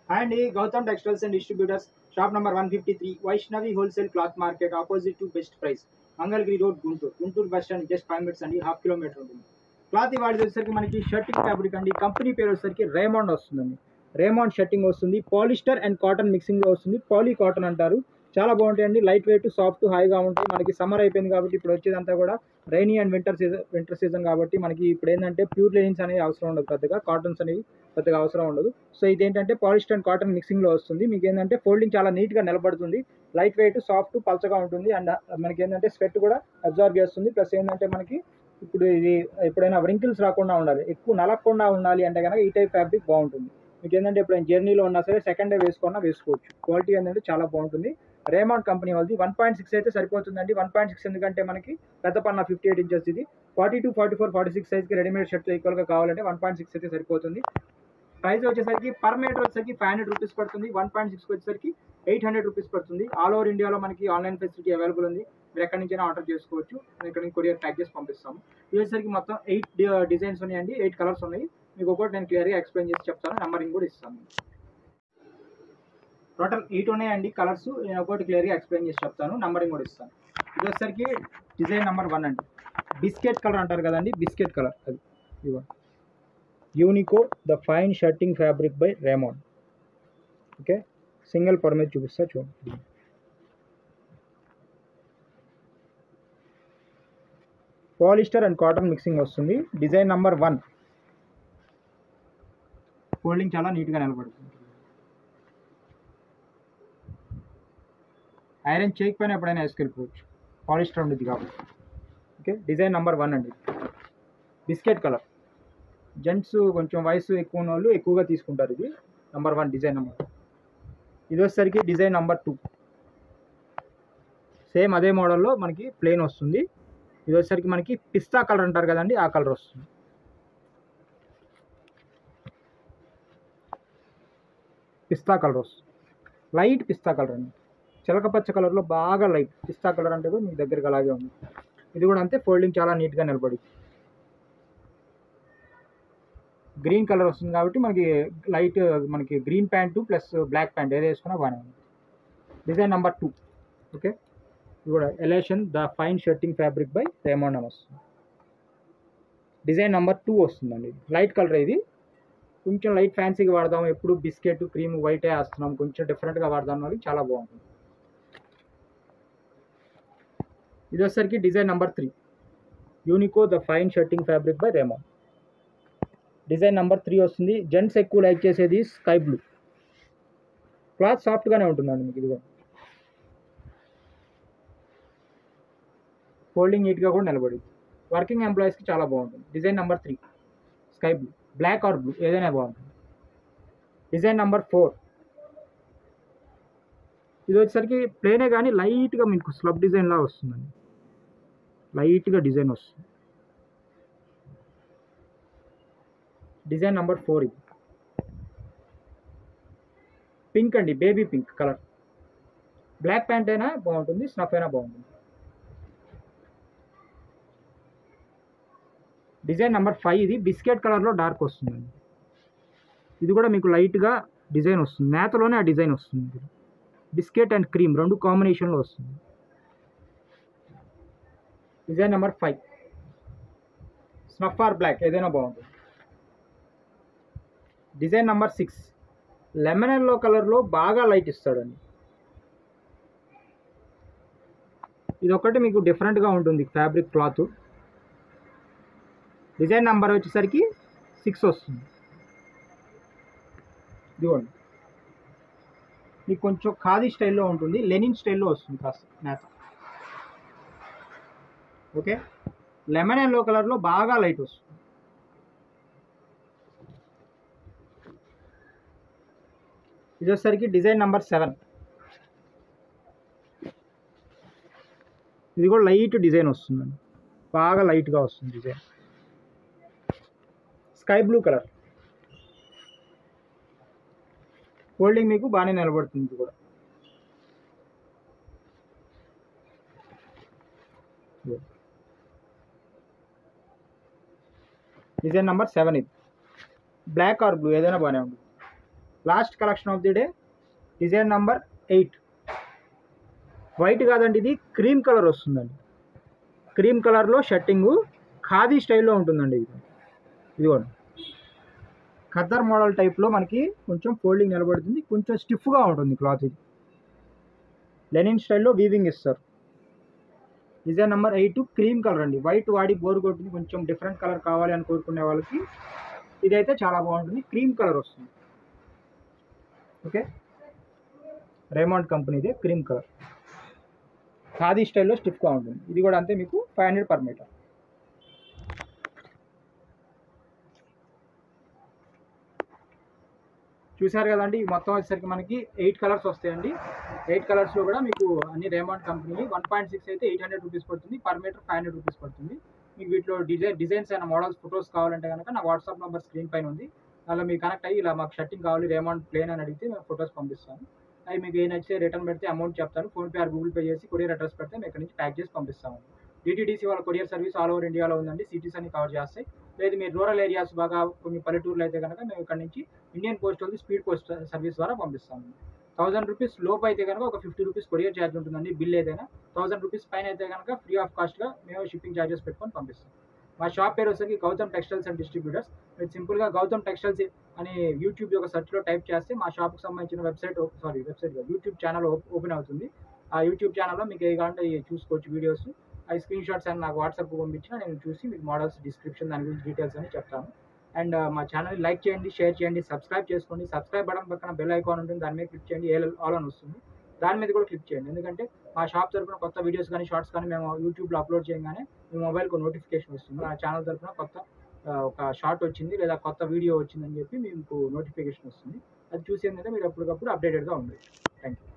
And Gautam Textiles and Distributors, shop number 153, Vaishnavi Wholesale Cloth Market, opposite to Best Price, Mangalgiri Road, Guntur. Guntur bus stand just 5 minutes and half kilometer ఉంటుంది. Cloth ఇవాళ వచ్చేసరికి మనకి shirting fabric అండి. Company పేరు వచ్చేసరికి Raymond వస్తుందండి. Raymond shirting వస్తుంది. Polyester and cotton మిక్సింగ్లో వస్తుంది. పాలీ కాటన్ అంటారు. చాలా బాగుంటాయండి. లైట్ వెయిట్, సాఫ్ట్, హాయిగా ఉంటాయి. మనకి సమ్మర్ అయిపోయింది కాబట్టి ఇప్పుడు వచ్చేదంతా కూడా రైనీ అండ్ వింటర్ సీజన్ కాబట్టి మనకి ఇప్పుడు ఏంటంటే ప్యూర్ లైన్స్ అనేవి అవసరం ఉండదు, పెద్దగా కాటన్స్ అనేవి పెద్దగా అవసరం ఉండదు. సో ఇదేంటంటే పాలిస్టర్ అండ్ కాటన్ మిక్సింగ్లో వస్తుంది. మీకు ఏంటంటే ఫోల్డింగ్ చాలా నీట్గా నిలబడుతుంది. లైట్ వెయిట్, సాఫ్ట్, పల్చగా ఉంటుంది. అండ్ మనకి ఏంటంటే స్వెట్ కూడా అబ్జర్వ్ చేస్తుంది. ప్లస్ ఏంటంటే మనకి ఇప్పుడు ఇది ఎప్పుడైనా వ్రింకిల్స్ రాకుండా ఉండాలి, ఎక్కువ నలగకుండా ఉండాలి అంటే కనుక ఈ టైప్ ఫ్యాబ్రిక్ బాగుంటుంది. మీకు ఏంటంటే ఎప్పుడైనా జర్నీలో ఉన్నా సరే సెకండ్ డే వేసుకోవచ్చు. క్వాలిటీ ఏంటంటే చాలా బాగుంటుంది. రేమాండ్ కంపెనీ వాళ్ళది 1.6 అయితే సరిపోతుందండి. 1.6 ఎందుకంటే మనకి పెద్ద పన్న 58 ఇంచెస్ ఇది. 42, 44, 46 సైజ్కి రెడీమేడ్ షర్ట్ ఈక్వల్గా కావాలంటే 1.6 అయితే సరిపోతుంది. ప్రైస్ వచ్చేసరికి పర్ మీటర్ వచ్చేసరికి 500 రూపీస్ పడుతుంది. 1.6 వచ్చేసరికి 800 రూపీస్ పడుతుంది. ఆల్ ఓవర్ ఇండియాలో మనకి ఆన్లైన్ ఫెసిలిటీ అవైలబుల్ ఉంది. మీరు ఎక్కడి నుంచైనా ఆర్డర్ చేసుకోవచ్చు. ఇక్కడ నుంచి కొరియర్ ప్యాక్ చేసి పంపిస్తాము. ఇది వచ్చేసరికి మొత్తం 8 డిజైన్స్ ఉన్నాయండి. 8 కలర్స్ ఉన్నాయి. మీకు ఒకటి నేను క్లియర్గా ఎక్స్ప్లెయిన్ చేసి చెప్తాను. నెంబరింగ్ కూడా ఇస్తాను. టోటల్ 8 ఉన్నాయండి కలర్స్. నేను ఒకటి క్లియర్గా ఎక్స్ప్లెయిన్ చేసి చెప్తాను. నెంబరింగ్ కూడా ఇస్తాను. ఇది వచ్చేసరికి డిజైన్ నెంబర్ 1 అండి. బిస్కెట్ కలర్ అంటారు కదండి, బిస్కెట్ కలర్ అది ఇవ్వండి. Unico the fine shirting fabric by Raymond. Okay, single పర్ మీద చూపిస్తా చూడండి. పాలిస్టర్ అండ్ కాటన్ మిక్సింగ్ వస్తుంది. Design number 1. ఫోల్డింగ్ చాలా నీట్గా నిలబడుతుంది. ఐరన్ చేయకపోయినా ఎప్పుడైనా వేసుకెళ్ళిపోవచ్చు, పాలిస్టర్ ఉండేది కాబట్టి. ఓకే, డిజైన్ నెంబర్ 1 అండి. Biscuit colour. జెంట్స్ కొంచెం వయసు ఎక్కువ ఉన్న వాళ్ళు ఎక్కువగా తీసుకుంటారు. ఇది నెంబర్ 1 డిజైన్ నెంబర్. ఇది వచ్చేసరికి డిజైన్ నెంబర్ 2. సేమ్ అదే మోడల్లో మనకి ప్లెయిన్ వస్తుంది. ఇది వచ్చేసరికి మనకి పిస్తా కలర్ అంటారు కదండి, ఆ కలర్ వస్తుంది. పిస్తా కలర్ వస్తుంది. లైట్ పిస్తా కలర్ అండి. చిలకపచ్చ కలర్లో బాగా లైట్ పిస్తా కలర్ అంటే కూడా మీ దగ్గరికి అలాగే ఉంది. ఇది కూడా అంతే, ఫోల్డింగ్ చాలా నీట్గా నిలబడి. గ్రీన్ కలర్ వస్తుంది కాబట్టి మనకి లైట్ మనకి green pant plus black pant ఏది వేసుకున్నా బాగానే ఉంది. Design number 2. ఓకే, ఇది కూడా Elation the fine shirting fabric by Raymond అని వస్తుంది. డిజైన్ నెంబర్ 2 వస్తుందండి. లైట్ కలర్ ఇది. కొంచెం లైట్ ఫ్యాన్సీగా వాడదాం, ఎప్పుడు బిస్కెట్ క్రీమ్ వైటే వేస్తున్నాం, కొంచెం డిఫరెంట్గా వాడదాం అనేది చాలా బాగుంటుంది. ఇది వచ్చేసరికి design number 3. Unico the fine shirting fabric by Raymond. Design number 3 వస్తుంది. జెంట్స్ ఎక్కువ లైక్ చేసేది స్కై బ్లూ. క్లాత్ సాఫ్ట్గానే ఉంటుందండి మీకు. ఇదిగో ఫోల్డింగ్ నీట్గా కూడా నిలబడి, వర్కింగ్ ఎంప్లాయీస్కి చాలా బాగుంటుంది. Design number 3 sky blue, black or blue ఏదైనా బాగుంటుంది. Design number 4. ఇది వచ్చేసరికి ప్లేనే కానీ లైట్గా మీకు స్లబ్ డిజైన్లా వస్తుందండి. లైట్గా డిజైన్ వస్తుంది. డిజైన్ నెంబర్ 4 ఇది. పింక్ అండి, baby pink colour. Black pant అయినా బాగుంటుంది, స్నఫ్ అయినా బాగుంటుంది. డిజైన్ నెంబర్ 5 ఇది. బిస్కెట్ కలర్లో డార్క్ వస్తుందండి. ఇది కూడా మీకు లైట్గా డిజైన్ వస్తుంది. నేతలోనే ఆ డిజైన్ వస్తుంది. బిస్కెట్ అండ్ క్రీమ్ రెండు కాంబినేషన్లో వస్తుంది. Design number 5 snuff or black ఏదైనా బాగుంటుంది. డిజైన్ నెంబర్ 6 లెమన్ ఎల్లో కలర్లో బాగా లైట్ ఇస్తాడండి. ఇది ఒకటి మీకు డిఫరెంట్గా ఉంటుంది ఫ్యాబ్రిక్ క్లాత్. డిజైన్ నెంబర్ వచ్చేసరికి 6 వస్తుంది. ఇదిగోండి, మీకు కొంచెం ఖాదీ స్టైల్లో ఉంటుంది, లెనిన్ స్టైల్లో వస్తుంది కాస్త నేత. ఓకే, లెమన్ ఎల్లో కలర్లో బాగా లైట్ వస్తుంది. ఇది వచ్చేసరికి డిజైన్ నెంబర్ 7. ఇది కూడా లైట్ డిజైన్ వస్తుందండి, బాగా లైట్గా వస్తుంది design. Sky blue colour. Folding మీకు బాగానే నిలబడుతుంది కూడా. డిజైన్ నెంబర్ 7 ఇది. బ్లాక్ ఆర్ బ్లూ ఏదైనా బాగానే ఉంటుంది. Last collection of the day, design number 8. White కాదండి, ఇది క్రీమ్ కలర్ వస్తుందండి. క్రీమ్ కలర్లో షర్టింగు ఖాదీ స్టైల్లో ఉంటుందండి. ఇదిగోండి, ఖద్దర్ మోడల్ టైప్లో మనకి కొంచెం ఫోల్డింగ్ నిలబడుతుంది, కొంచెం స్టిఫ్గా ఉంటుంది క్లాత్. ఇది లెనిన్ స్టైల్లో వీవింగ్ ఇస్తారు. డిజైన్ నెంబర్ 8 క్రీమ్ కలర్ అండి. వైట్ వాడి బోర్ కొట్టింది, కొంచెం డిఫరెంట్ కలర్ కావాలి అని కోరుకునే వాళ్ళకి ఇదైతే చాలా బాగుంటుంది. క్రీమ్ కలర్ వస్తుంది. ఓకే, రేమండ్ కంపెనీదే క్రీమ్ కలర్, ఖాదీ స్టైల్లో స్టిఫ్గా ఉంటుంది. ఇది కూడా అంతే, మీకు 500 per మీటర్. చూసారు కదండి, మొత్తం వచ్చేసరికి మనకి 8 కలర్స్ వస్తాయండి. 8 కలర్స్లో కూడా మీకు అన్ని రేమండ్ కంపెనీ. 1.6 అయితే 800 రూపీస్ పడుతుంది, పర్ మీటర్ 500 రూపీస్ పడుతుంది. మీకు వీటిలో డిజైన్స్ అయిన మోడల్స్ ఫొటోస్ కావాలంటే కనుక నా వాట్సాప్ నెంబర్ స్క్రీన్ పైన ఉంది. అలా మీరు కనెక్ట్ అయ్యి ఇలా మాకు షర్టింగ్ కావాలి రేమండ్ ప్లేన్ అని అడిగితే మేము ఫొటోస్ పంపిస్తాను. అవి మీకు ఏ నచ్చితే రిటర్న్ పెడితే అమౌంట్ చెప్తాను, ఫోన్పే ఆర్ గూగుల్ పే చేసి కొరియర్ అడ్రస్ పెడితే మేము ఇక్కడ నుంచి ప్యాక్ చేసి పంపిస్తాము. డిటీడీసీ వాళ్ళ కొరియర్ సర్వీస్ ఆల్ ఓవర్ ఇండియాలో ఉందండి. సిటీస్ అన్ని కవర్ చేస్తాయి. లేదు మీరు రూరల్ ఏరియాస్ బాగా కొన్ని పల్లెటూర్లు అయితే కనుక మేము ఇక్కడ నుంచి ఇండియన్ పోస్ట్ వాళ్ళది స్పీడ్ పోస్ట్ సర్వీస్ ద్వారా పంపిస్తాము. 1000 రూపీస్ లోపు అయితే కనుక ఒక 50 రూపీస్ కొరియర్ ఛార్జ్ ఉంటుందండి. బిల్ ఏదైనా 1000 రూపీస్ పైన అయితే కనుక ఫ్రీ ఆఫ్ కాస్ట్గా మేము షిప్పింగ్ ఛార్జెస్ పెట్టుకొని పంపిస్తాం. మా షాప్ పేరు వచ్చేసరికి గౌతమ్ టెక్స్టైల్స్ అండ్ డిస్ట్రిబ్యూటర్స్. మీరు సింపుల్గా గౌతమ్ టెక్స్టైల్స్ అని యూట్యూబ్ యొక్క సెర్చ్లో టైప్ చేస్తే మా షాప్కి సంబంధించిన వెబ్సైట్ యూట్యూబ్ ఛానల్ ఓపెన్ అవుతుంది. ఆ యూట్యూబ్ ఛానల్లో మీకు ఏ కావాలంటే చూసుకోవచ్చు వీడియోస్. ఆ స్క్రీన్ షాట్స్ అని నాకు వాట్సాప్ పంపించిన నేను చూసి మీకు మోడల్స్ డిస్క్రిప్షన్ దాని గురించి డీటెయిల్స్ అని చెప్తాను. అండ్ మా ఛానల్ని లైక్ చేయండి, షేర్ చేయండి, సబ్స్క్రైబ్ చేసుకోండి. సబ్స్క్రైబ్ బటన్ పక్కన బెల్ ఐకాన్ ఉంటుంది, దాని మీద క్లిక్ చేయండి. ఆల్ అని వస్తుంది, దాని మీద కూడా క్లిక్ చేయండి. ఎందుకంటే మా షాప్ తరపున కొత్త వీడియోస్ కానీ షార్ట్స్ కానీ మేము యూట్యూబ్లో అప్లోడ్ చేయగానే మీ మొబైల్కి నోటిఫికేషన్ వస్తుంది. మా ఛానల్ తరపున కొత్త ఒక షార్ట్ వచ్చింది లేదా కొత్త వీడియో వచ్చిందని చెప్పి మీకు నోటిఫికేషన్ వస్తుంది. అది చూసి ఏంటంటే మీరు ఎప్పటికప్పుడు అప్డేటెడ్గా ఉండండి. Thank you.